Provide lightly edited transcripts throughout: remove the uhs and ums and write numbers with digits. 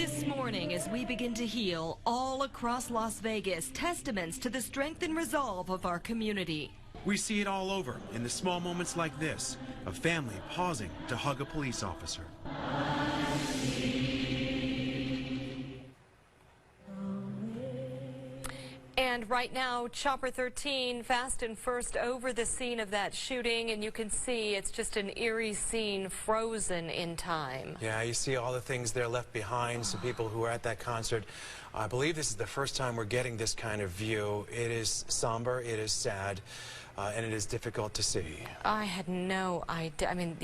This morning, as we begin to heal all across Las Vegas, testaments to the strength and resolve of our community. We see it all over in the small moments like this, a family pausing to hug a police officer. And right now, Chopper 13 fast and first over the scene of that shooting, and you can see it's just an eerie scene frozen in time. Yeah, you see all the things there left behind, some people who were at that concert. I believe this is the first time we're getting this kind of view. It is somber, it is sad, and it is difficult to see. I had no idea. I mean,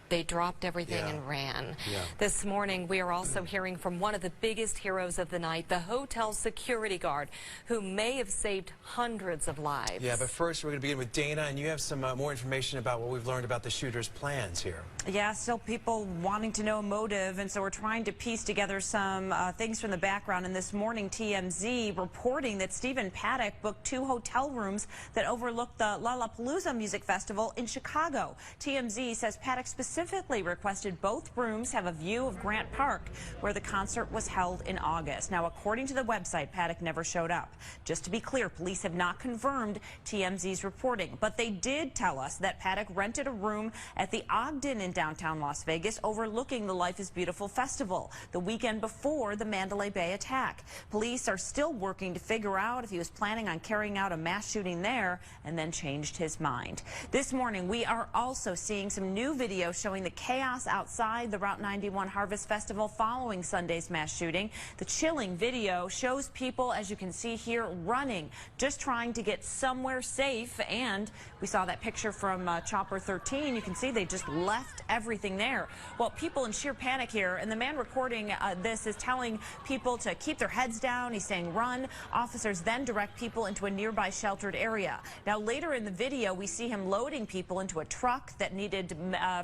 they dropped everything and ran. This morning, we are also hearing from one of the biggest heroes of the night, the hotel security guard, who may have saved hundreds of lives. Yeah, but first we're going to begin with Dana, and you have some more information about what we've learned about the shooter's plans here. Yeah, still people wanting to know motive, and so we're trying to piece together some things from the background. And this morning, TMZ reporting that Stephen Paddock booked 2 hotel rooms that overlook the Lollapalooza Music Festival in Chicago. TMZ says Paddock specifically requested both rooms have a view of Grant Park, where the concert was held in August. Now, according to the website, Paddock never showed up. Just to be clear, police have not confirmed TMZ's reporting, but they did tell us that Paddock rented a room at the Ogden in downtown Las Vegas, overlooking the Life is Beautiful festival, the weekend before the Mandalay Bay attack. Police are still working to figure out if he was planning on carrying out a mass shooting there and then changed his mind. This morning, we are also seeing some new video showing the chaos outside the Route 91 Harvest Festival following Sunday's mass shooting. The chilling video shows people, as you can see here, running, just trying to get somewhere safe. And we saw that picture from Chopper 13. You can see they just left everything there. Well, people in sheer panic here, and the man recording this is telling people to keep their heads down. He's saying run. Officers then direct people into a nearby sheltered area. Now, later in the video, we see him loading people into a truck that needed,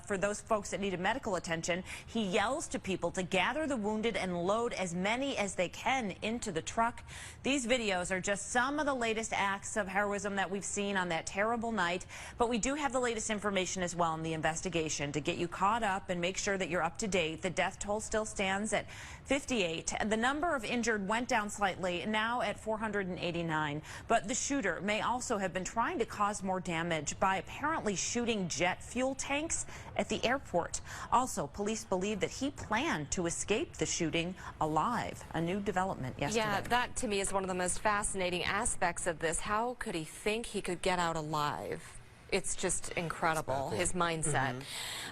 for those folks that needed medical attention. He yells to people to gather the wounded and load as many as they can into the truck. These videos are just some of the latest acts of heroism that we've seen on that terrible night, but we do have the latest information as well in the investigation to get you caught up and make sure that you're up to date. The death toll still stands at 58, and the number of injured went down slightly, now at 489. But the shooter may also have been trying to cause more damage by apparently shooting jet fuel tanks at the airport. Also, police believe that he planned to escape the shooting alive. A new development yesterday. Yeah, that to me is one of the most fascinating aspects of this. How could he think he could get out alive? It's just incredible, his mindset.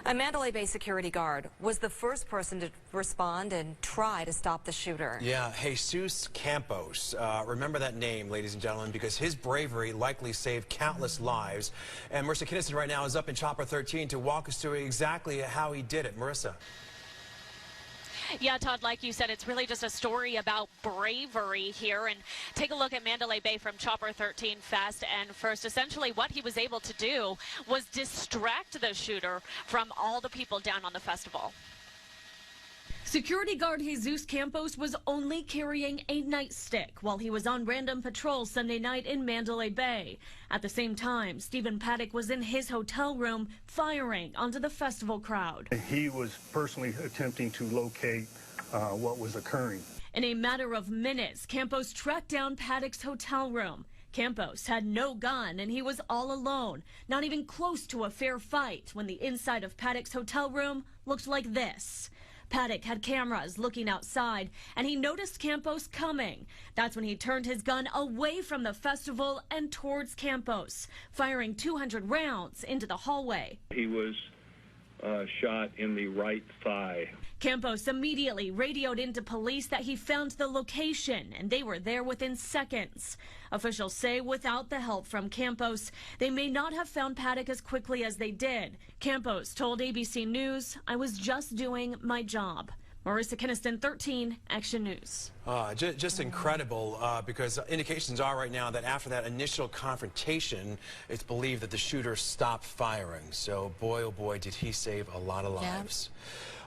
A Mandalay Bay security guard was the first person to respond and try to stop the shooter. Yeah, Jesus Campos. Remember that name, ladies and gentlemen, because his bravery likely saved countless lives. And Marissa Kinnison right now is up in Chopper 13 to walk us through exactly how he did it. Marissa. Yeah, Todd, like you said, it's really just a story about bravery here. And take a look at Mandalay Bay from Chopper 13 fast and first. Essentially, what he was able to do was distract the shooter from all the people down on the festival. Security guard Jesus Campos was only carrying a nightstick while he was on random patrol Sunday night in Mandalay Bay. At the same time, Stephen Paddock was in his hotel room firing onto the festival crowd. He was personally attempting to locate what was occurring. In a matter of minutes, Campos tracked down Paddock's hotel room. Campos had no gun and he was all alone, not even close to a fair fight when the inside of Paddock's hotel room looked like this. Paddock had cameras looking outside, and he noticed Campos coming. That's when he turned his gun away from the festival and towards Campos, firing 200 rounds into the hallway. He was shot in the right thigh. Campos immediately radioed into police that he found the location, and they were there within seconds. Officials say without the help from Campos, they may not have found Paddock as quickly as they did. Campos told ABC News, "I was just doing my job." Marissa Kinnison, 13, Action News. Just incredible because indications are right now that after that initial confrontation, it's believed that the shooter stopped firing. So boy, oh boy, did he save a lot of lives.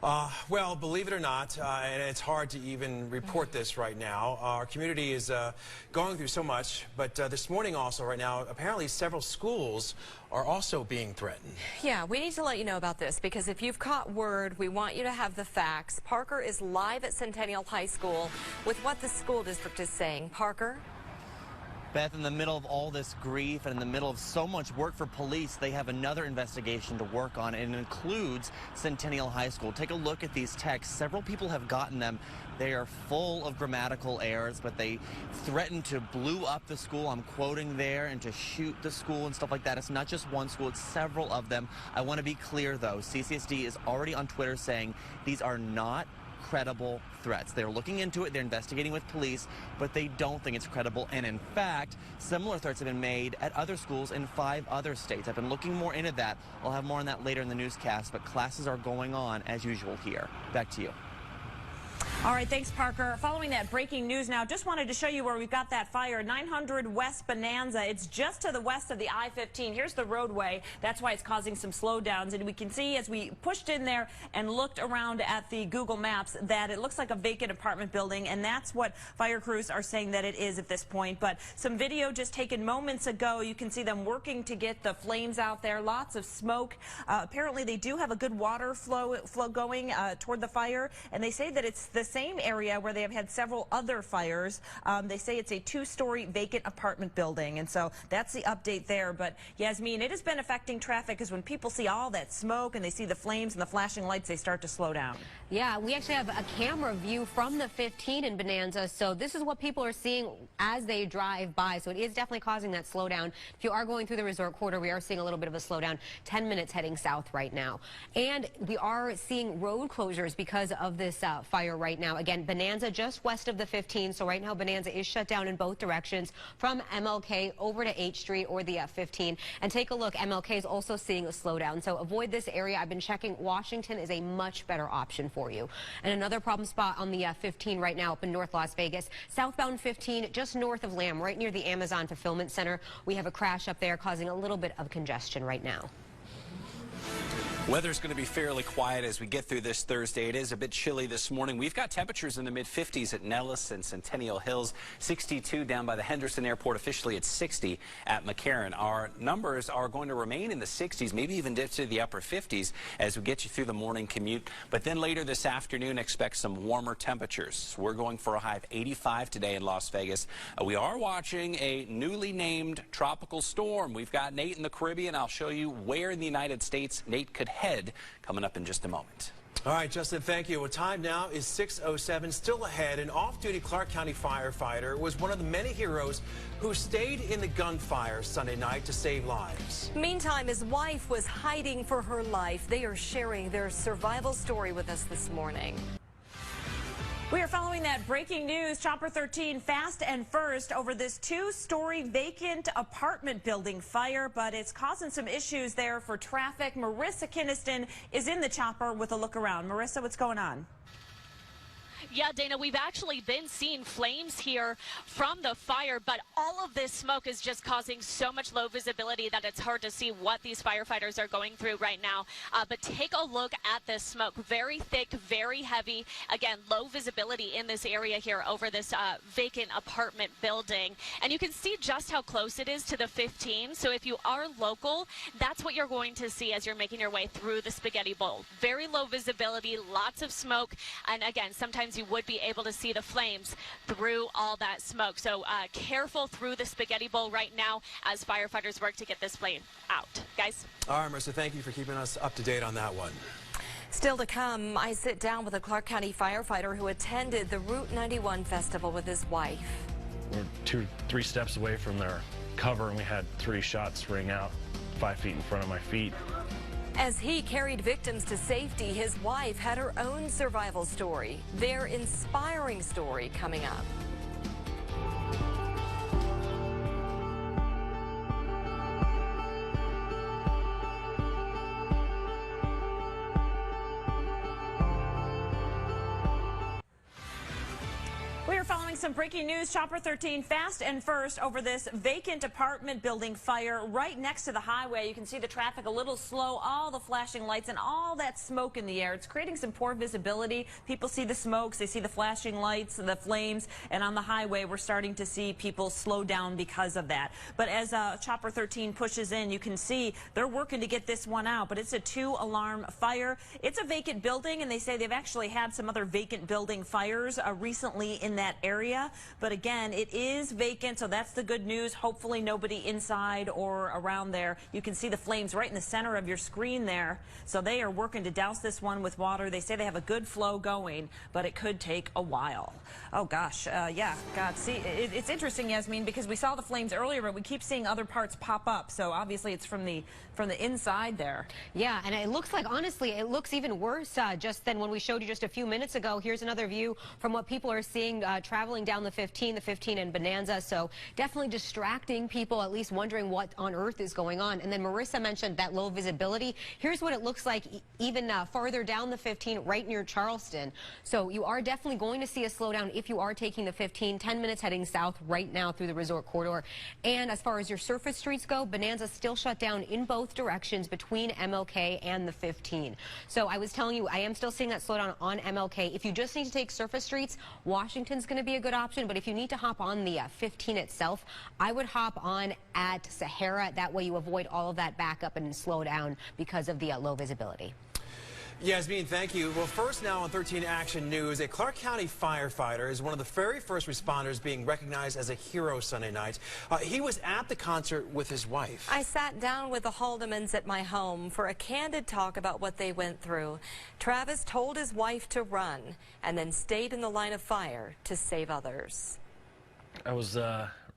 Well, believe it or not, and it's hard to even report this right now, our community is going through so much, but this morning also right now, apparently several schools are also being threatened. Yeah, we need to let you know about this because if you've caught word, we want you to have the facts. Parker is live at Centennial High School with what the school district is saying. Parker? Beth, in the middle of all this grief and in the middle of so much work for police, they have another investigation to work on, and it includes Centennial High School. Take a look at these texts. Several people have gotten them. They are full of grammatical errors, but they threaten to blow up the school. I'm quoting there, and to shoot the school and stuff like that. It's not just one school, it's several of them. I want to be clear, though. CCSD is already on Twitter saying these are not credible threats. They're looking into it, they're investigating with police, but they don't think it's credible. And in fact, similar threats have been made at other schools in 5 other states. I've been looking more into that. I'll have more on that later in the newscast, but classes are going on as usual here. Back to you. All right, thanks, Parker. Following that breaking news now, just wanted to show you where we've got that fire, 900 West Bonanza. It's just to the west of the I-15. Here's the roadway. That's why it's causing some slowdowns. And we can see as we pushed in there and looked around at the Google Maps that it looks like a vacant apartment building, and that's what fire crews are saying that it is at this point. But some video just taken moments ago. You can see them working to get the flames out there. Lots of smoke. Apparently, they do have a good water flow going toward the fire, and they say that it's the same area where they have had several other fires. They say it's a 2-story vacant apartment building, and so that's the update there. But Yasmin, it has been affecting traffic because when people see all that smoke and they see the flames and the flashing lights, they start to slow down. Yeah, we actually have a camera view from the 15 in Bonanza, so this is what people are seeing as they drive by. So it is definitely causing that slowdown. If you are going through the resort quarter, we are seeing a little bit of a slowdown. 10 minutes heading south right now. And we are seeing road closures because of this fire right now. Again, Bonanza just west of the 15, so right now Bonanza is shut down in both directions from MLK over to H Street or the 15. And take a look, MLK is also seeing a slowdown, so avoid this area. I've been checking. Washington is a much better option for you. And another problem spot on the 15 right now up in North Las Vegas, southbound 15 just north of Lamb, right near the Amazon Fulfillment Center. We have a crash up there causing a little bit of congestion right now. Weather's going to be fairly quiet as we get through this Thursday. It is a bit chilly this morning. We've got temperatures in the mid-50s at Nellis and Centennial Hills, 62 down by the Henderson Airport, officially at 60 at McCarran. Our numbers are going to remain in the 60s, maybe even dip to the upper 50s as we get you through the morning commute. But then later this afternoon, expect some warmer temperatures. We're going for a high of 85 today in Las Vegas. We are watching a newly named tropical storm. We've got Nate in the Caribbean. I'll show you where in the United States Nate could head coming up in just a moment. All right, Justin, thank you. Well, time now is 6:07. Still ahead, an off-duty Clark County firefighter was one of the many heroes who stayed in the gunfire Sunday night to save lives. Meantime, his wife was hiding for her life. They are sharing their survival story with us this morning. We are following that breaking news. Chopper 13 fast and first over this 2-story vacant apartment building fire, but it's causing some issues there for traffic. Marissa Kinniston is in the chopper with a look around. Marissa, what's going on? Yeah, Dana, we've actually been seeing flames here from the fire, but all of this smoke is just causing so much low visibility that it's hard to see what these firefighters are going through right now. But take a look at this smoke. Very thick, very heavy. Again, low visibility in this area here over this vacant apartment building. And you can see just how close it is to the 15. So if you are local, that's what you're going to see as you're making your way through the Spaghetti Bowl. Very low visibility, lots of smoke. And again, sometimes you would be able to see the flames through all that smoke. So careful through the Spaghetti Bowl right now as firefighters work to get this flame out. Guys? All right, Marissa, thank you for keeping us up to date on that one. Still to come, I sit down with a Clark County firefighter who attended the Route 91 festival with his wife. We're 2-3 steps away from their cover, and we had 3 shots ring out 5 feet in front of my feet. As he carried victims to safety, his wife had her own survival story. Their inspiring story coming up. We are following some breaking news. Chopper 13 fast and first over this vacant apartment building fire right next to the highway. You can see the traffic a little slow, all the flashing lights and all that smoke in the air. It's creating some poor visibility. People see the smokes, they see the flashing lights, the flames, and on the highway we're starting to see people slow down because of that. But as Chopper 13 pushes in, you can see they're working to get this one out, but it's a 2-alarm fire. It's a vacant building, and they say they've actually had some other vacant building fires recently in that area. But again, it is vacant, so that's the good news. Hopefully nobody inside or around there. You can see the flames right in the center of your screen there. So they are working to douse this one with water. They say they have a good flow going, but it could take a while. Oh gosh, yeah, God, see, it's interesting, Yasmin, because we saw the flames earlier, but we keep seeing other parts pop up. So obviously it's from the inside there. Yeah, and it looks like, honestly, it looks even worse just than when we showed you just a few minutes ago. Here's another view from what people are seeing traveling down the 15 and Bonanza. So definitely distracting people, at least wondering what on earth is going on. And then Marissa mentioned that low visibility. Here's what it looks like even farther down the 15 right near Charleston. So you are definitely going to see a slowdown if you are taking the 15, 10 minutes heading south right now through the resort corridor. And as far as your surface streets go, Bonanza still shut down in both directions between MLK and the 15. So I was telling you, I am still seeing that slowdown on MLK. If you just need to take surface streets, Washington's going to be a good option. But if you need to hop on the 15 itself, I would hop on at Sahara. That way you avoid all of that backup and slow down because of the low visibility. Yasmin, thank you. Well, first now on 13 Action News, a Clark County firefighter is one of the very first responders being recognized as a hero Sunday night. He was at the concert with his wife. I sat down with the Haldemans at my home for a candid talk about what they went through. Travis told his wife to run and then stayed in the line of fire to save others. I was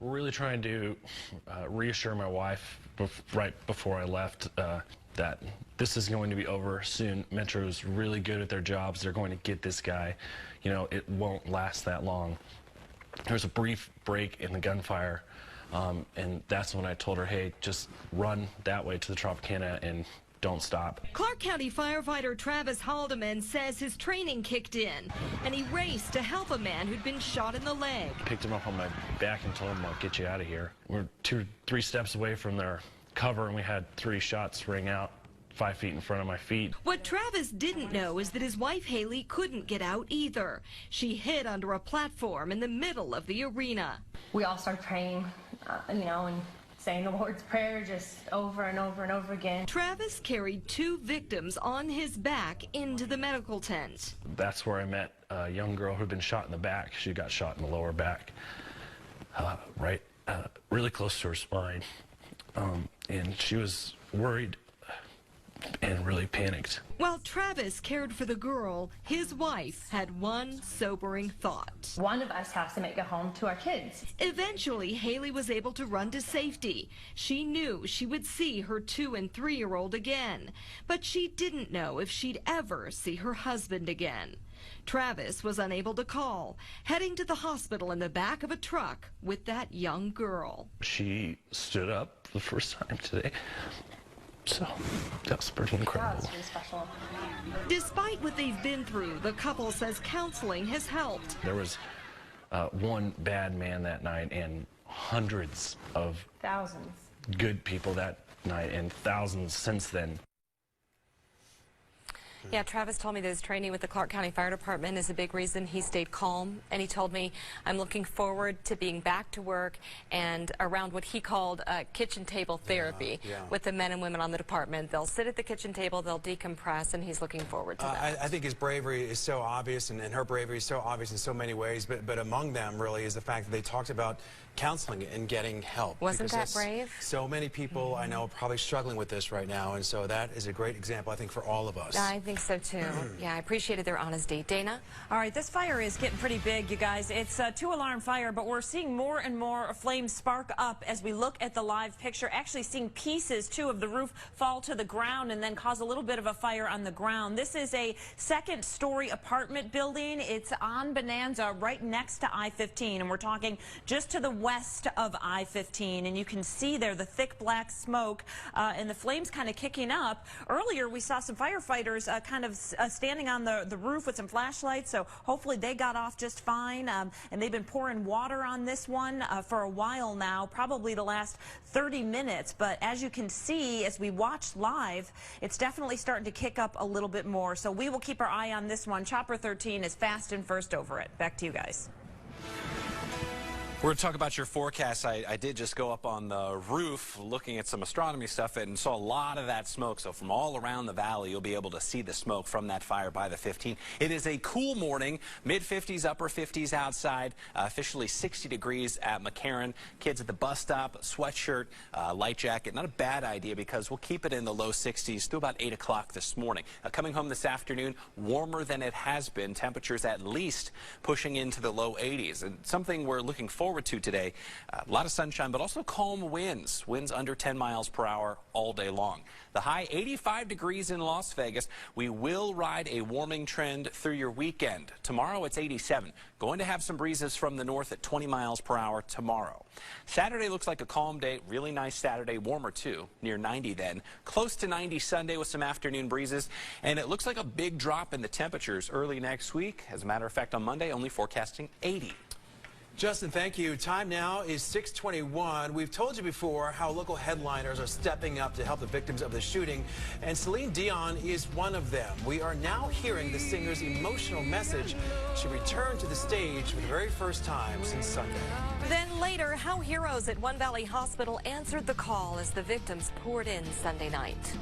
really trying to reassure my wife right before I left that this is going to be over soon. Metro is really good at their jobs. They're going to get this guy. You know, it won't last that long. There was a brief break in the gunfire, and that's when I told her, hey, just run that way to the Tropicana and don't stop. Clark County firefighter Travis Haldeman says his training kicked in, and he raced to help a man who'd been shot in the leg. Picked him up on my back and told him, I'll get you out of here. We're 2-3 steps away from their cover, and we had 3 shots ring out 5 feet in front of my feet. What Travis didn't know is that his wife Haley couldn't get out either. She hid under a platform in the middle of the arena. We all started praying, you know, and saying the Lord's Prayer just over and over and over again. Travis carried 2 victims on his back into the medical tent. That's where I met a young girl who'd been shot in the back. She got shot in the lower back, really close to her spine. And she was worried and really panicked. While Travis cared for the girl, his wife had one sobering thought. One of us has to make it home to our kids. Eventually, Haley was able to run to safety. She knew she would see her 2- and 3-year-old again, but she didn't know if she'd ever see her husband again. Travis was unable to call, heading to the hospital in the back of a truck with that young girl. She stood up for the first time today. So that was pretty incredible. That's really special. Despite what they've been through, the couple says counseling has helped. There was one bad man that night and hundreds of thousands good people that night and thousands since then. Yeah, Travis told me that his training with the Clark County Fire Department is a big reason he stayed calm. And he told me, I'm looking forward to being back to work and around what he called kitchen table therapy with the men and women on the department. They'll sit at the kitchen table, they'll decompress, and he's looking forward to that. I think his bravery is so obvious, and her bravery is so obvious in so many ways, but among them really is the fact that they talked about counseling and getting help. Wasn't that brave? So many people I know are probably struggling with this right now, and so that is a great example, I think, for all of us. I think so too. Yeah, I appreciated their honesty. Dana? All right, this fire is getting pretty big, you guys. It's a 2-alarm fire, but we're seeing more and more flames spark up as we look at the live picture. Actually seeing pieces, too, of the roof fall to the ground and then cause a little bit of a fire on the ground. This is a 2nd-story apartment building. It's on Bonanza right next to I-15, and we're talking just to the west of I-15. And you can see there the thick black smoke and the flames kind of kicking up. Earlier, we saw some firefighters kind of standing on the roof with some flashlights, so hopefully they got off just fine. And they've been pouring water on this one for a while now, probably the last 30 minutes. But as you can see, as we watch live, it's definitely starting to kick up a little bit more. So we will keep our eye on this one. Chopper 13 is fast and first over it. Back to you guys. We're going to talk about your forecast. I did just go up on the roof looking at some astronomy stuff and saw a lot of that smoke. So from all around the valley, you'll be able to see the smoke from that fire by the 15. It is a cool morning, mid-50s, upper 50s outside, officially 60 degrees at McCarran. Kids at the bus stop, sweatshirt, light jacket. Not a bad idea because we'll keep it in the low 60s through about 8 o'clock this morning. Coming home this afternoon, warmer than it has been. Temperatures at least pushing into the low 80s. And something we're looking forward to today. A lot of sunshine, but also calm winds. Winds under 10 miles per hour all day long. The high 85 degrees in Las Vegas. We will ride a warming trend through your weekend. Tomorrow it's 87. Going to have some breezes from the north at 20 miles per hour tomorrow. Saturday looks like a calm day. Really nice Saturday. Warmer too. Near 90 then. Close to 90 Sunday with some afternoon breezes. And it looks like a big drop in the temperatures early next week. As a matter of fact, on Monday, only forecasting 80. Justin, thank you. Time now is 6:21. We've told you before how local headliners are stepping up to help the victims of the shooting, and Celine Dion is one of them. We are now hearing the singer's emotional message. She returned to the stage for the very first time since Sunday. Then later, how heroes at One Valley Hospital answered the call as the victims poured in Sunday night.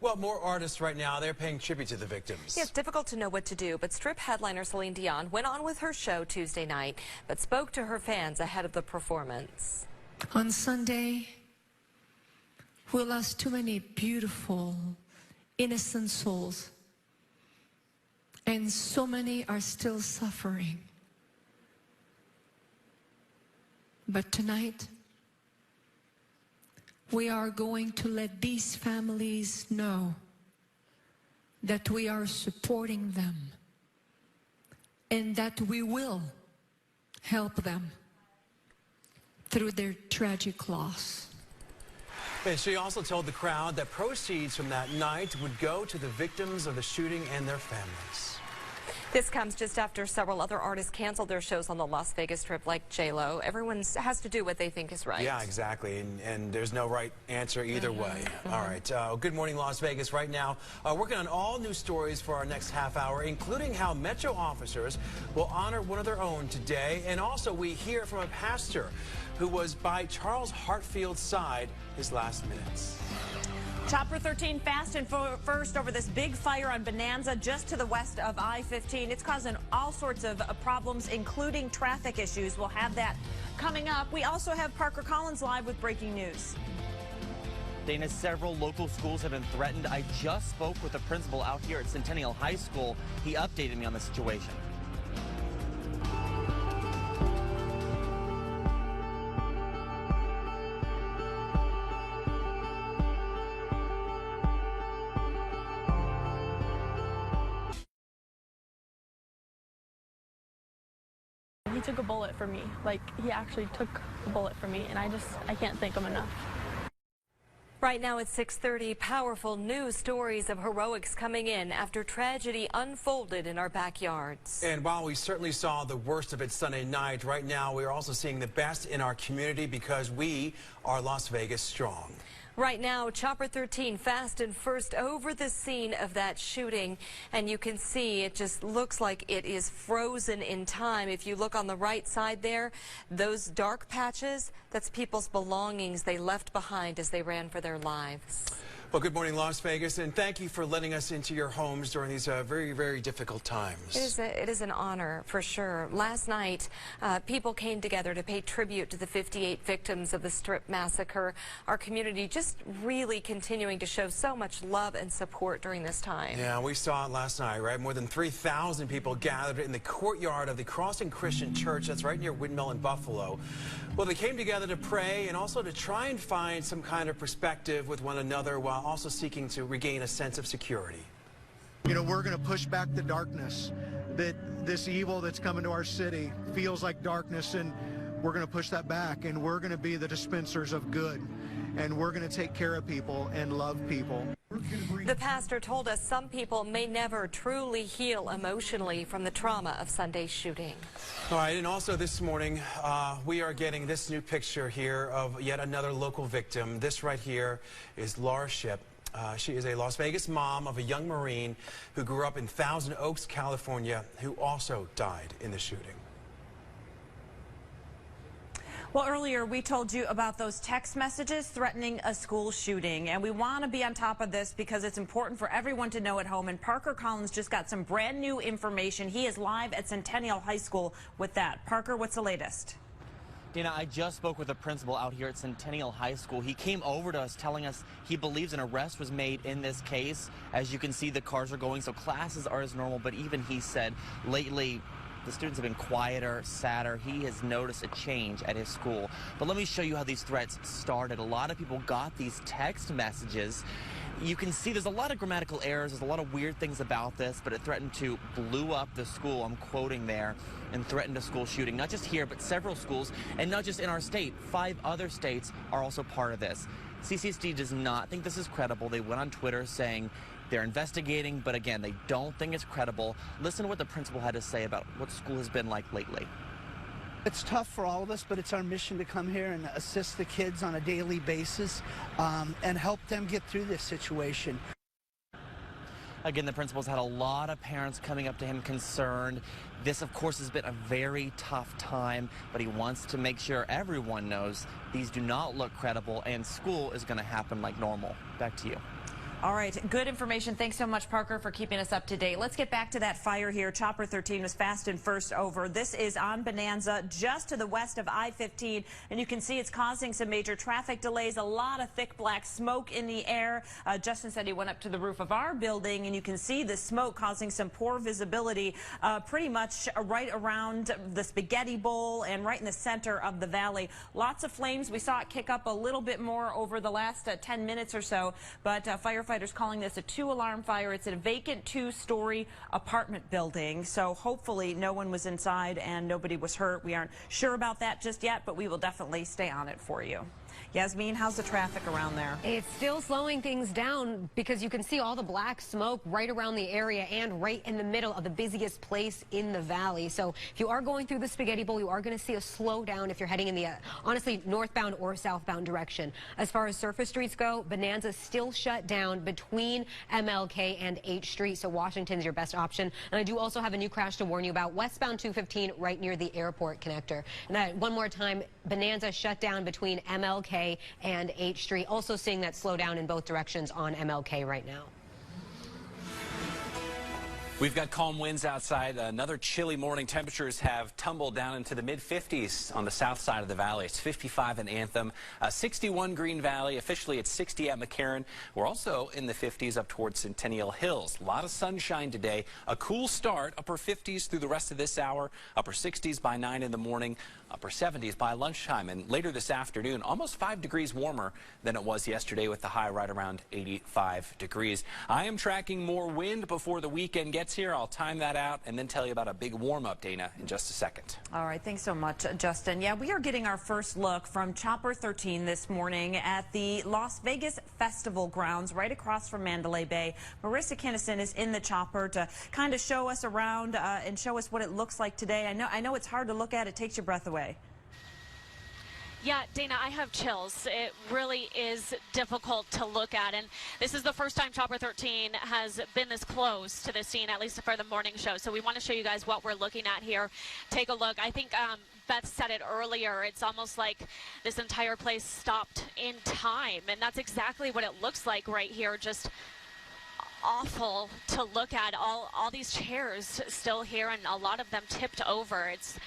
Well, more artists right now, they're paying tribute to the victims. It's difficult to know what to do, but Strip headliner Celine Dion went on with her show Tuesday night, but spoke to her fans ahead of the performance. On Sunday, we lost too many beautiful, innocent souls, and so many are still suffering. But tonight, we are going to let these families know that we are supporting them and that we will help them through their tragic loss. And she also told the crowd that proceeds from that night would go to the victims of the shooting and their families. This comes just after several other artists canceled their shows on the Las Vegas Strip, like J-Lo. Everyone has to do what they think is right. Yeah, exactly. And there's no right answer either way. All right. Good morning, Las Vegas. Right now, working on all new stories for our next half hour, including how Metro officers will honor one of their own today. And also, we hear from a pastor who was by Charles Hartfield's side his last minutes. Chopper 13 fast and first over this big fire on Bonanza just to the west of I-15. It's causing all sorts of problems, including traffic issues. We'll have that coming up. We also have Parker Collins live with breaking news. Dana, several local schools have been threatened. I just spoke with the principal out here at Centennial High School. He updated me on the situation. He took a bullet for me. Like, he actually took a bullet for me, and I can't thank him enough. Right now at 6:30, powerful news stories of heroics coming in after tragedy unfolded in our backyards. And while we certainly saw the worst of it Sunday night, right now we are also seeing the best in our community because we are Las Vegas strong. Right now, Chopper 13 fast and first over the scene of that shooting, and you can see it just looks like it is frozen in time. If you look on the right side there, those dark patches, that's people's belongings they left behind as they ran for their lives. Well, good morning, Las Vegas, and thank you for letting us into your homes during these very, very difficult times. It is an honor, for sure. Last night, people came together to pay tribute to the 58 victims of the Strip massacre. Our community just really continuing to show so much love and support during this time. Yeah, we saw it last night, right? More than 3,000 people gathered in the courtyard of the Crossing Christian Church. That's right near Windmill in Buffalo. Well, they came together to pray and also to try and find some kind of perspective with one another while also seeking to regain a sense of security. You know, we're going to push back the darkness. that this evil that's coming to our city feels like darkness, and we're going to push that back, and we're going to be the dispensers of good, and we're going to take care of people and love people. The pastor told us some people may never truly heal emotionally from the trauma of Sunday's shooting. All right, and also this morning, we are getting this new picture here of yet another local victim. This right here is Laura Shipp. She is a Las Vegas mom of a young Marine who grew up in Thousand Oaks, California, who also died in the shooting. Well, earlier we told you about those text messages threatening a school shooting, and we want to be on top of this because it's important for everyone to know at home. And Parker Collins just got some brand new information. He is live at Centennial High School with that. Parker, what's the latest? Dana, I just spoke with a principal out here at Centennial High School. He came over to us telling us he believes an arrest was made in this case. As you can see, the cars are going, so classes are as normal, but even he said lately the students have been quieter, sadder. He has noticed a change at his school. But let me show you how these threats started. A lot of people got these text messages. You can see there's a lot of grammatical errors. There's a lot of weird things about this, but it threatened to blow up the school. I'm quoting there, and threatened a school shooting, not just here, but several schools, and not just in our state. 5 other states are also part of this. CCSD does not think this is credible. They went on Twitter saying they're investigating, but again, they don't think it's credible. Listen to what the principal had to say about what school has been like lately. It's tough for all of us, but it's our mission to come here and assist the kids on a daily basis and help them get through this situation. Again, the principal's had a lot of parents coming up to him concerned. This, of course, has been a very tough time, but he wants to make sure everyone knows these do not look credible and school is going to happen like normal. Back to you. All right, good information. Thanks so much, Parker, for keeping us up to date. Let's get back to that fire here. Chopper 13 was fast and first over. This is on Bonanza, just to the west of I-15, and you can see it's causing some major traffic delays, a lot of thick black smoke in the air. Justin said he went up to the roof of our building, and you can see the smoke causing some poor visibility pretty much right around the Spaghetti Bowl and right in the center of the valley. Lots of flames. We saw it kick up a little bit more over the last 10 minutes or so, but firefighters calling this a 2-alarm fire. It's a vacant 2-story apartment building, so hopefully no one was inside and nobody was hurt. We aren't sure about that just yet, but we will definitely stay on it for you. Yasmin, how's the traffic around there? It's still slowing things down because you can see all the black smoke right around the area and right in the middle of the busiest place in the valley. So if you are going through the Spaghetti Bowl, you are going to see a slowdown if you're heading in the, honestly, northbound or southbound direction. As far as surface streets go, Bonanza still shut down between MLK and H Street, so Washington's your best option. And I do also have a new crash to warn you about, westbound 215 right near the airport connector. And one more time, Bonanza shut down between MLK and H Street. Also seeing that slowdown in both directions on MLK right now. We've got calm winds outside. Another chilly morning. Temperatures have tumbled down into the mid-50s on the south side of the valley. It's 55 in Anthem, 61 Green Valley. Officially, it's 60 at McCarran. We're also in the 50s up towards Centennial Hills. A lot of sunshine today. A cool start. Upper 50s through the rest of this hour. Upper 60s by 9 in the morning. Upper 70s by lunchtime. And later this afternoon, almost 5 degrees warmer than it was yesterday with the high right around 85 degrees. I am tracking more wind before the weekend gets here. I'll time that out and then tell you about a big warm-up, Dana, in just a second. All right, thanks so much, Justin. Yeah, we are getting our first look from Chopper 13 this morning at the Las Vegas Festival grounds right across from Mandalay Bay. Marissa Kinnison is in the chopper to kind of show us around and show us what it looks like today. I know it's hard to look at. It takes your breath away. Yeah, Dana, I have chills. It really is difficult to look at, and this is the first time Chopper 13 has been this close to the scene, at least for the morning show. So we want to show you guys what we're looking at here. Take a look. I think Beth said it earlier. It's almost like this entire place stopped in time, and that's exactly what it looks like right here. Just awful to look at. All these chairs still here, and a lot of them tipped over. It's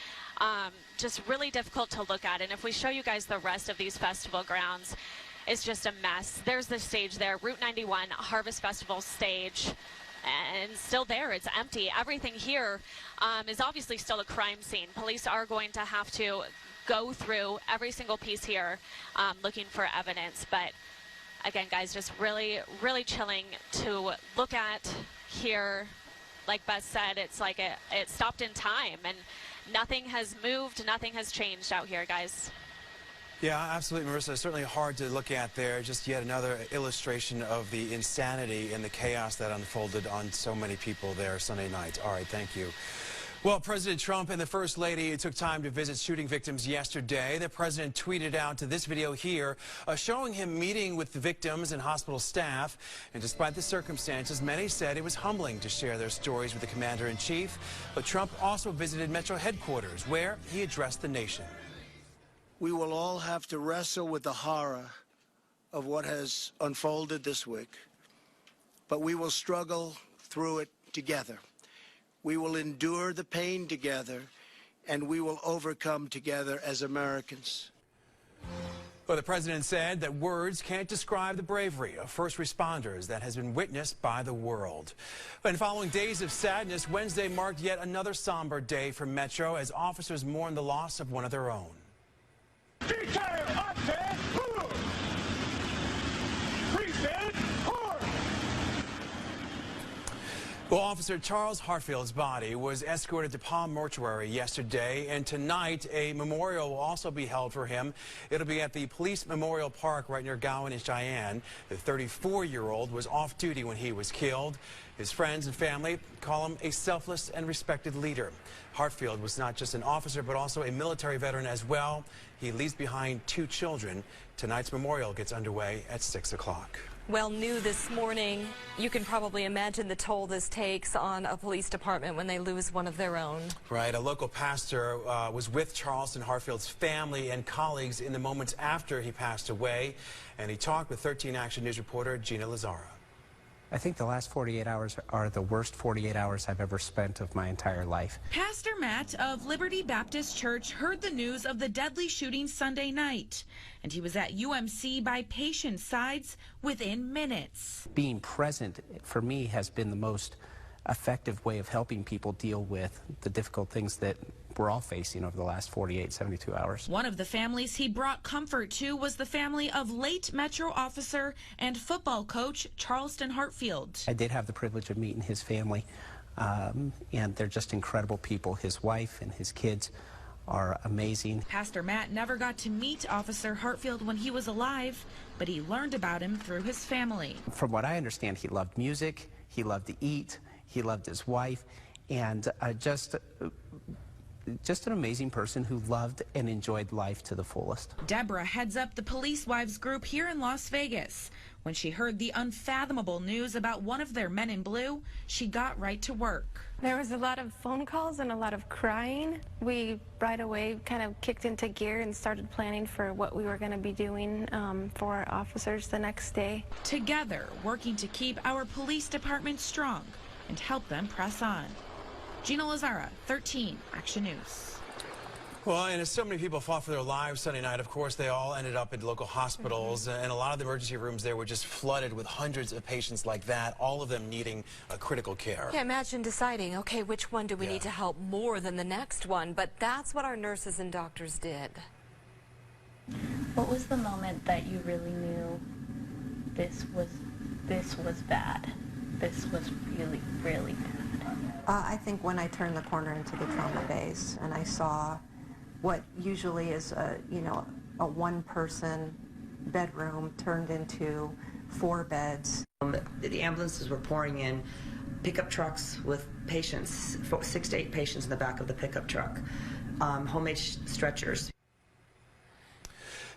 just really difficult to look at. And if we show you guys the rest of these festival grounds, it's just a mess. There's the stage there, Route 91 Harvest Festival stage, and still there. It's empty. Everything here is obviously still a crime scene. Police are going to have to go through every single piece here looking for evidence. But again, guys, just really, really chilling to look at here. like Beth said, it's like it stopped in time, and nothing has moved, nothing has changed out here, guys. Yeah, absolutely, Marissa. It's certainly hard to look at there. Just yet another illustration of the insanity and the chaos that unfolded on so many people there Sunday night. All right, thank you. Well, President Trump and the First Lady took time to visit shooting victims yesterday. The president tweeted out this video here showing him meeting with the victims and hospital staff. And despite the circumstances, many said it was humbling to share their stories with the commander-in-chief. But Trump also visited Metro headquarters, where he addressed the nation. We will all have to wrestle with the horror of what has unfolded this week, but we will struggle through it together. We will endure the pain together, and we will overcome together as Americans. Well, the president said that words can't describe the bravery of first responders that has been witnessed by the world. And following days of sadness, Wednesday marked yet another somber day for Metro as officers mourn the loss of one of their own. Well, Officer Charles Hartfield's body was escorted to Palm Mortuary yesterday, and tonight a memorial will also be held for him. It'll be at the Police Memorial Park right near Gowan and Cheyenne. The 34-year-old was off duty when he was killed. His friends and family call him a selfless and respected leader. Hartfield was not just an officer, but also a military veteran as well. He leaves behind 2 children. Tonight's memorial gets underway at 6 o'clock. Well, new this morning, you can probably imagine the toll this takes on a police department when they lose one of their own. Right. A local pastor was with Charleston Hartfield's family and colleagues in the moments after he passed away, and he talked with 13 Action News reporter Gina Lazara. I think the last 48 hours are the worst 48 hours I've ever spent of my entire life. Pastor Matt of Liberty Baptist Church heard the news of the deadly shooting Sunday night, and he was at UMC by patients' sides within minutes. Being present for me has been the most effective way of helping people deal with the difficult things that we're all facing over the last 48, 72 hours. One of the families he brought comfort to was the family of late Metro officer and football coach Charleston Hartfield. I did have the privilege of meeting his family, and they're just incredible people. His wife and his kids are amazing. Pastor Matt never got to meet Officer Hartfield when he was alive, but he learned about him through his family. From what I understand, he loved music, he loved to eat, he loved his wife, and just an amazing person who loved and enjoyed life to the fullest. Deborah heads up the Police Wives group here in Las Vegas. When she heard the unfathomable news about one of their men in blue, she got right to work. There was a lot of phone calls and a lot of crying. We right away kind of kicked into gear and started planning for what we were going to be doing for our officers the next day. Together, working to keep our police department strong and help them press on. Gina Lazara, 13 Action News. Well, and as so many people fought for their lives Sunday night, of course, they all ended up in local hospitals, and a lot of the emergency rooms there were just flooded with hundreds of patients like that, all of them needing critical care. Yeah, imagine deciding, okay, which one do we need to help more than the next one? But that's what our nurses and doctors did. What was the moment that you really knew this was bad? This was really, really bad? I think when I turned the corner into the trauma bays and I saw what usually is a one-person bedroom turned into 4 beds. The ambulances were pouring in, pickup trucks with patients, 6 to 8 patients in the back of the pickup truck, homemade stretchers.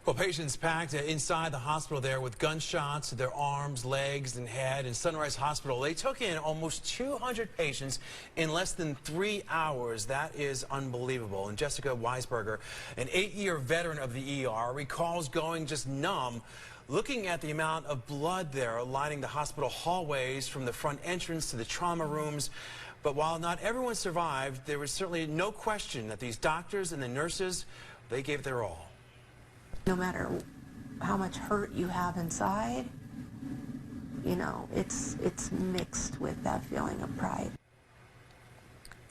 Well, patients packed inside the hospital there with gunshots to their arms, legs, and head. In Sunrise Hospital, they took in almost 200 patients in less than 3 hours. That is unbelievable. And Jessica Weisberger, an 8-year veteran of the ER, recalls going just numb looking at the amount of blood there lining the hospital hallways from the front entrance to the trauma rooms. But while not everyone survived, there was certainly no question that these doctors and the nurses, they gave their all. No matter how much hurt you have inside, it's mixed with that feeling of pride.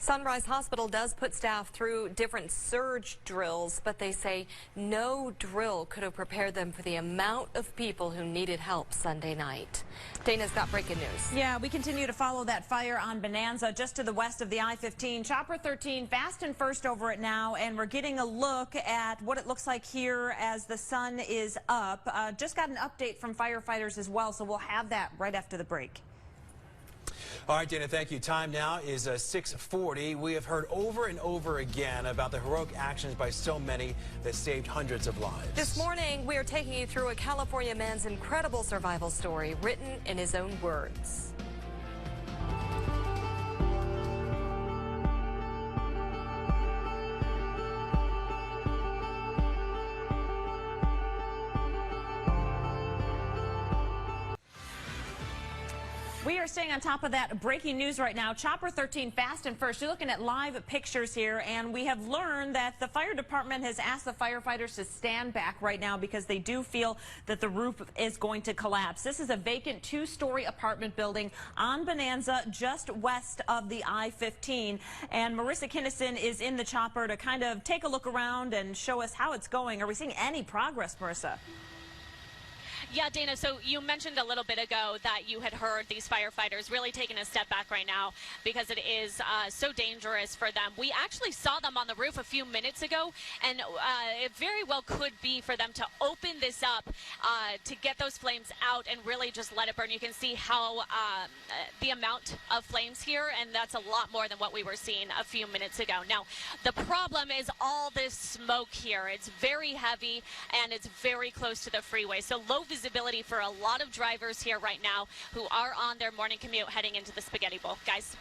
Sunrise Hospital does put staff through different surge drills, but they say no drill could have prepared them for the amount of people who needed help Sunday night. Dana's got breaking news. Yeah, we continue to follow that fire on Bonanza just to the west of the I-15. Chopper 13 fast and first over it now, and we're getting a look at what it looks like here as the sun is up. Just got an update from firefighters as well, so we'll have that right after the break. All right, Dana, thank you. Time now is 6:40. We have heard over and over again about the heroic actions by so many that saved hundreds of lives. This morning, we are taking you through a California man's incredible survival story written in his own words. We are staying on top of that breaking news right now. Chopper 13 fast and first. You're looking at live pictures here, and we have learned that the fire department has asked the firefighters to stand back right now because they do feel that the roof is going to collapse. This is a vacant two-story apartment building on Bonanza just west of the I-15, and Marissa Kinnison is in the chopper to kind of take a look around and show us how it's going. Are we seeing any progress, Marissa? Yeah, Dana, so you mentioned a little bit ago that you had heard these firefighters really taking a step back right now because it is so dangerous for them. We actually saw them on the roof a few minutes ago, and it very well could be for them to open this up to get those flames out and really just let it burn. You can see how the amount of flames here, and that's a lot more than what we were seeing a few minutes ago. Now, the problem is all this smoke here. It's very heavy, and it's very close to the freeway, so low visibility for a lot of drivers here right now who are on their morning commute heading into the Spaghetti Bowl. Guys.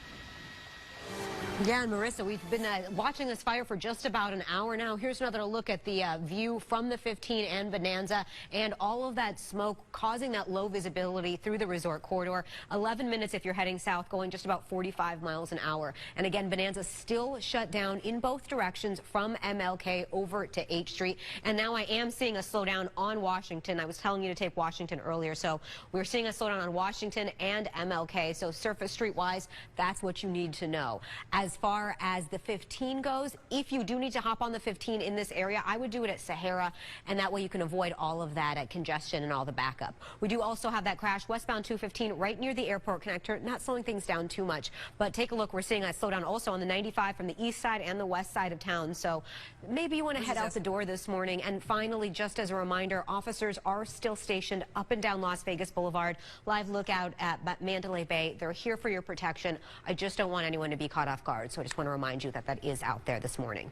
Yeah, and Marissa, we've been watching this fire for just about an hour now. Here's another look at the view from the 15 and Bonanza, and all of that smoke causing that low visibility through the resort corridor. 11 minutes if you're heading south, going just about 45 miles an hour. And again, Bonanza still shut down in both directions from MLK over to H Street. And now I am seeing a slowdown on Washington. I was telling you to take Washington earlier, so we're seeing a slowdown on Washington and MLK. So surface street-wise, that's what you need to know. As far as the 15 goes, if you do need to hop on the 15 in this area, I would do it at Sahara, and that way you can avoid all of that congestion and all the backup. We do also have that crash westbound 215 right near the airport connector, not slowing things down too much. But take a look, we're seeing a slowdown also on the 95 from the east side and the west side of town. So maybe you want to head out the door this morning. And finally, just as a reminder, officers are still stationed up and down Las Vegas Boulevard. Live lookout at Mandalay Bay. They're here for your protection. I just don't want anyone to be caught off guard. So I just want to remind you that that is out there this morning.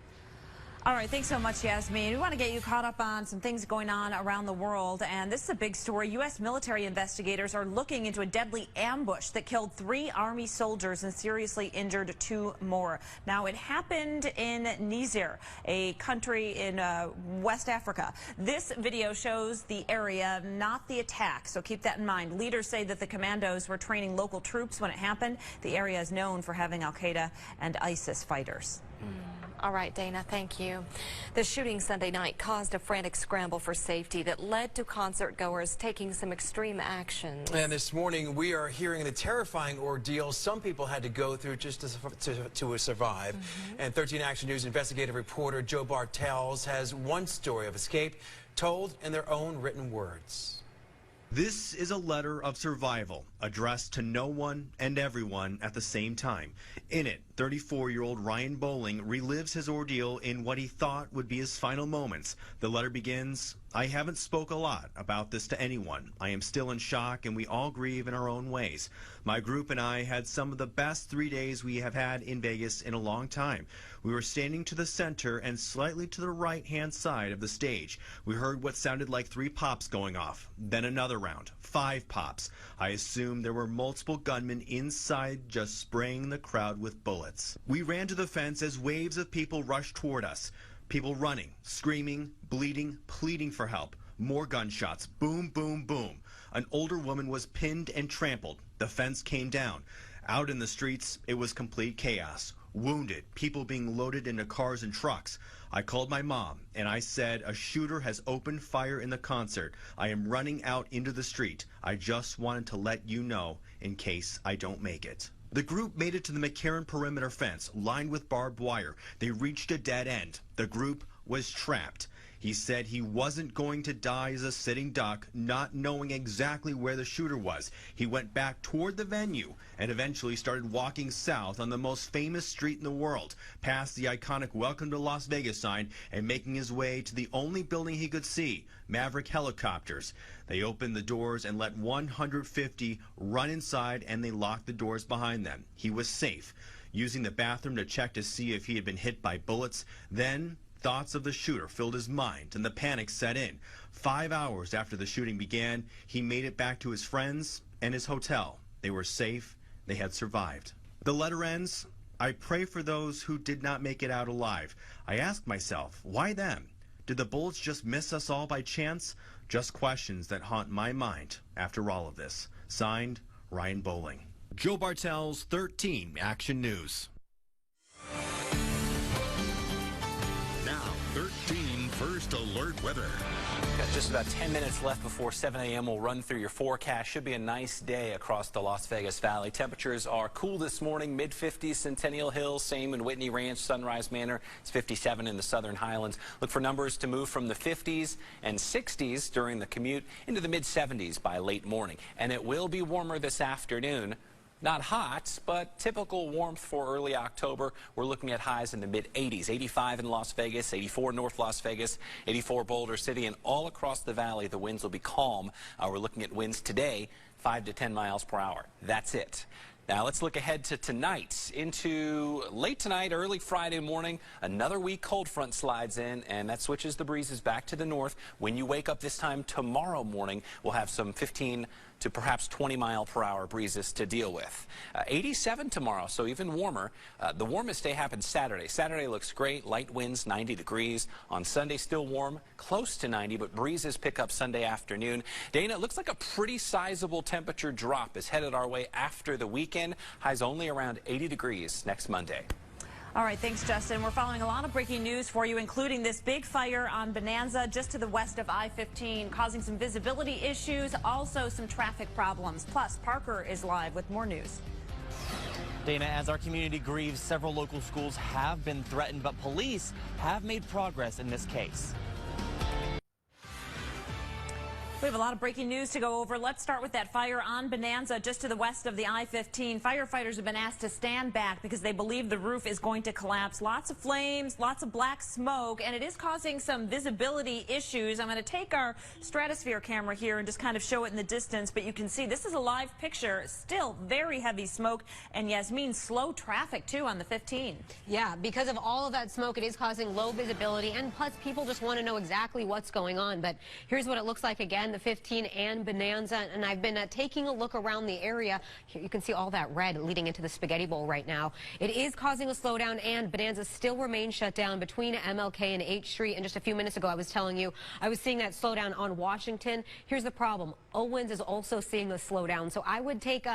All right, thanks so much, Yasmin. We want to get you caught up on some things going on around the world, and this is a big story. U.S. military investigators are looking into a deadly ambush that killed 3 Army soldiers and seriously injured 2 more. Now, it happened in Niger, a country in West Africa. This video shows the area, not the attack, so keep that in mind. Leaders say that the commandos were training local troops when it happened. The area is known for having al-Qaeda and ISIS fighters. All right, Dana, thank you. The shooting Sunday night caused a frantic scramble for safety that led to concert goers taking some extreme actions. And this morning, we are hearing the terrifying ordeal some people had to go through just to survive. And 13 Action News investigative reporter Joe Bartels has one story of escape told in their own written words. This is a letter of survival addressed to no one and everyone at the same time. In it, 34-year-old Ryan Bowling relives his ordeal in what he thought would be his final moments. The letter begins, "I haven't spoke a lot about this to anyone. I am still in shock and we all grieve in our own ways. My group and I had some of the best 3 days we have had in Vegas in a long time. We were standing to the center and slightly to the right-hand side of the stage. We heard what sounded like 3 pops going off, then another round, 5 pops. I assumed there were multiple gunmen inside just spraying the crowd with bullets. We ran to the fence as waves of people rushed toward us. People running, screaming, bleeding, pleading for help. More gunshots, boom, boom, boom. An older woman was pinned and trampled. The fence came down. Out in the streets, it was complete chaos. Wounded, people being loaded into cars and trucks. I called my mom and I said, a shooter has opened fire in the concert. I am running out into the street. I just wanted to let you know in case I don't make it. The group made it to the McCarran perimeter fence, lined with barbed wire. They reached a dead end. The group was trapped. He said he wasn't going to die as a sitting duck, not knowing exactly where the shooter was. He went back toward the venue and eventually started walking south on the most famous street in the world, past the iconic Welcome to Las Vegas sign, and making his way to the only building he could see, Maverick helicopters. They opened the doors and let 150 run inside, and they locked the doors behind them. He was safe, using the bathroom to check to see if he had been hit by bullets. Then thoughts of the shooter filled his mind, and the panic set in. 5 hours after the shooting began, he made it back to his friends and his hotel. They were safe. They had survived. The letter ends, "I pray for those who did not make it out alive." I ask myself, why them? Did the bullets just miss us all by chance? Just questions that haunt my mind after all of this. Signed, Ryan Bowling. Joe Bartel's 13 Action News. Now, 13 First Alert weather. Got just about 10 minutes left before 7 a.m. We'll run through your forecast. Should be a nice day across the Las Vegas Valley. Temperatures are cool this morning, mid-50s, Centennial Hills, same in Whitney Ranch, Sunrise Manor. It's 57 in the Southern Highlands. Look for numbers to move from the 50s and 60s during the commute into the mid-70s by late morning. And it will be warmer this afternoon. Not hot, but typical warmth for early October. We're looking at highs in the mid-80s, 85 in Las Vegas, 84 North Las Vegas, 84 Boulder City, and all across the valley, the winds will be calm. We're looking at winds today, 5 to 10 miles per hour. That's it. Now let's look ahead to tonight. Into late tonight, early Friday morning, another weak cold front slides in, and that switches the breezes back to the north. When you wake up this time tomorrow morning, we'll have some 15 to perhaps 20-mile-per-hour breezes to deal with. 87 tomorrow, so even warmer. The warmest day happens Saturday. Saturday looks great, light winds, 90 degrees. On Sunday, still warm, close to 90, but breezes pick up Sunday afternoon. Dana, it looks like a pretty sizable temperature drop is headed our way after the weekend. Highs only around 80 degrees next Monday. All right, thanks, Justin. We're following a lot of breaking news for you, including this big fire on Bonanza just to the west of I-15, causing some visibility issues, also some traffic problems. Plus, Parker is live with more news. Dana, as our community grieves, several local schools have been threatened, but police have made progress in this case. We have a lot of breaking news to go over. Let's start with that fire on Bonanza just to the west of the I-15. Firefighters have been asked to stand back because they believe the roof is going to collapse. Lots of flames, lots of black smoke, and it is causing some visibility issues. I'm going to take our stratosphere camera here and just kind of show it in the distance, but you can see this is a live picture. Still very heavy smoke, and Yasmin, slow traffic too on the 15. Yeah, because of all of that smoke, it is causing low visibility, and plus people just want to know exactly what's going on. But here's what it looks like again. The 15 and Bonanza, and I've been taking a look around the area. Here you can see all that red leading into the Spaghetti Bowl right now. It is causing a slowdown, and Bonanza still remains shut down between MLK and H Street. And just a few minutes ago, I was telling you, I was seeing that slowdown on Washington. Here's the problem. Owens is also seeing a slowdown, so I would take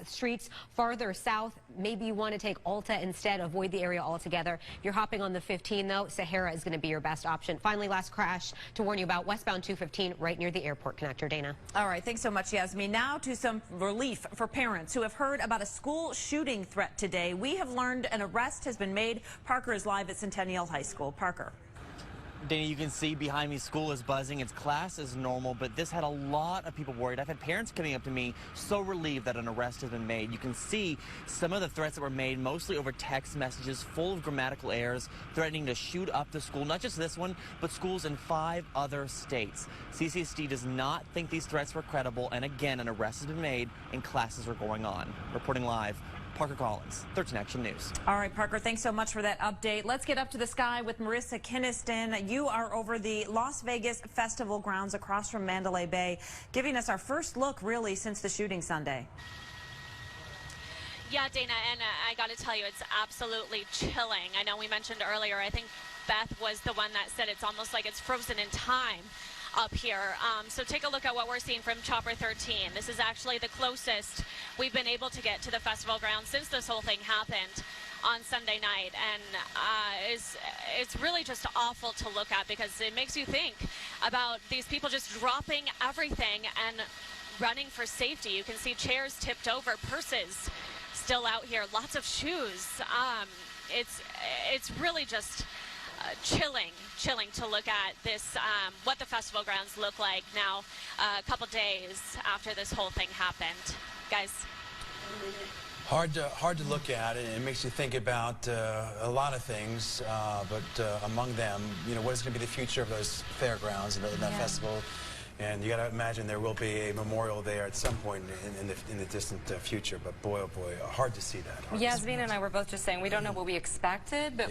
streets farther south. Maybe you want to take Alta instead. Avoid the area altogether. If you're hopping on the 15, though, Sahara is going to be your best option. Finally, last crash to warn you about, westbound 215 right near the airport connector. Dana. All right, thanks so much, Yasmin. Now to some relief for parents who have heard about a school shooting threat today. We have learned an arrest has been made. Parker is live at Centennial High School. Parker. Dana, you can see behind me, school is buzzing. Its class is normal, but this had a lot of people worried. I've had parents coming up to me so relieved that an arrest has been made. You can see some of the threats that were made, mostly over text messages full of grammatical errors, threatening to shoot up the school, not just this one, but schools in 5 other states. CCSD does not think these threats were credible, and again, an arrest has been made and classes are going on. Reporting live, Parker Collins, 13 Action News. All right, Parker, thanks so much for that update. Let's get up to the sky with Marissa Kinniston. You are over the Las Vegas Festival grounds across from Mandalay Bay, giving us our first look, really, since the shooting Sunday. Yeah, Dana, and I got to tell you, it's absolutely chilling. I know we mentioned earlier, I think Beth was the one that said it's almost like it's frozen in time up here. So take a look at what we're seeing from Chopper 13. This is actually the closest we've been able to get to the festival ground since this whole thing happened on Sunday night, and it's really just awful to look at because it makes you think about these people just dropping everything and running for safety. You can see chairs tipped over, purses still out here. Lots of shoes. It's really just chilling to look at this, what the festival grounds look like now, a couple days after this whole thing happened. Guys. Hard to look at, and it makes you think about a lot of things, but among them, you know, what is going to be the future of those fairgrounds and that festival? And you got to imagine there will be a memorial there at some point in the distant future. But boy, oh boy, hard to see that. Yasmin and I were both just saying we don't know what we expected, but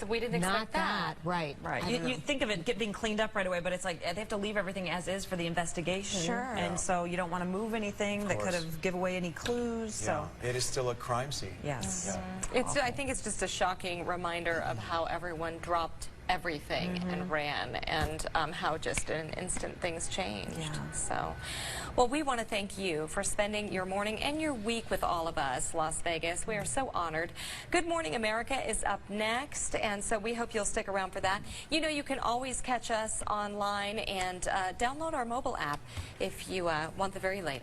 we didn't expect that. Right. You think of it being cleaned up right away, but it's like they have to leave everything as is for the investigation. Sure. And so you don't want to move anything that could have give away any clues. So it is still a crime scene. Yes. I think it's just a shocking reminder of how everyone dropped everything and ran, and how just in an instant things changed. So, well, we want to thank you for spending your morning and your week with all of us, Las Vegas. We are so honored. Good Morning America is up next, and so we hope you'll stick around for that. You know, you can always catch us online and download our mobile app if you want the very latest.